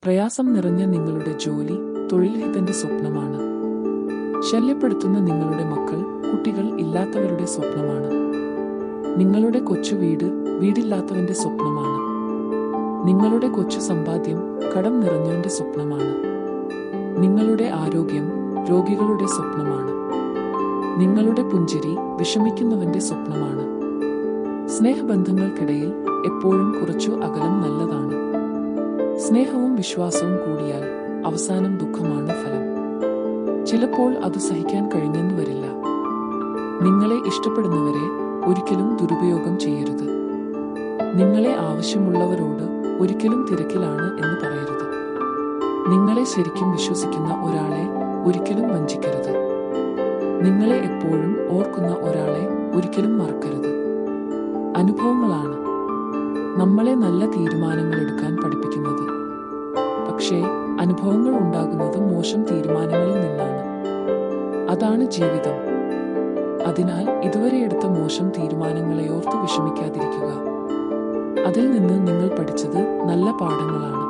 പ്രയാസം നിറഞ്ഞ നിങ്ങളുടെ ജോലി, തൊഴിൽ ഇതെന്റെ സ്വപ്നമാണ്. ശല്യപ്പെടുത്തുന്ന നിങ്ങളുടെ മക്കൾ, കുട്ടികൾ ഇല്ലാത്തവരുടെ സ്വപ്നമാണ്. നിങ്ങളുടെ കൊച്ചു വീട്, വീടില്ലാത്തവന്റെ സ്വപ്നമാണ്. നിങ്ങളുടെ കൊച്ചു സമ്പാദ്യം, കടം നിറഞ്ഞവന്റെ സ്വപ്നമാണ്. നിങ്ങളുടെ ആരോഗ്യം, രോഗികളുടെ സ്വപ്നമാണ്. നിങ്ങളുടെ പുഞ്ചിരി, വിഷമിക്കുന്നവന്റെ സ്വപ്നമാണ്. സ്നേഹബന്ധങ്ങൾക്കിടയിൽ എപ്പോഴും കുറച്ചു അകലം നല്ലതാണ്. സ്നേഹവും വിശ്വാസവും കൂടിയാൽ അവസാനം ദുഃഖമാണ് ഫലം. ചിലപ്പോൾ അത് സഹിക്കാൻ കഴിഞ്ഞെന്നു വരില്ല. നിങ്ങളെ ഇഷ്ടപ്പെടുന്നവരെ ഒരിക്കലും ദുരുപയോഗം ചെയ്യരുത്. നിങ്ങളെ ആവശ്യമുള്ളവരോട് ഒരിക്കലും തിരക്കിലാണ് എന്ന് പറയരുത്. നിങ്ങളെ ശരിക്കും വിശ്വസിക്കുന്ന ഒരാളെ ഒരിക്കലും വഞ്ചിക്കരുത്. നിങ്ങളെ എപ്പോഴും ഓർക്കുന്ന ഒരാളെ ഒരിക്കലും മറക്കരുത്. അനുഭവങ്ങളാണ് നമ്മളെ നല്ല തീരുമാനങ്ങൾ എടുക്കാൻ പഠിപ്പിക്കുന്നത്. പക്ഷേ അനുഭവങ്ങൾ ഉണ്ടാകുന്നത് മോശം തീരുമാനങ്ങളിൽ നിന്നാണ്. അതാണ് ജീവിതം. അതിനാൽ ഇതുവരെ എടുത്ത മോശം തീരുമാനങ്ങളെ ഓർത്ത് വിഷമിക്കാതിരിക്കുക. അതിൽ നിന്ന് നിങ്ങൾ പഠിച്ചത് നല്ല പാഠങ്ങളാണ്.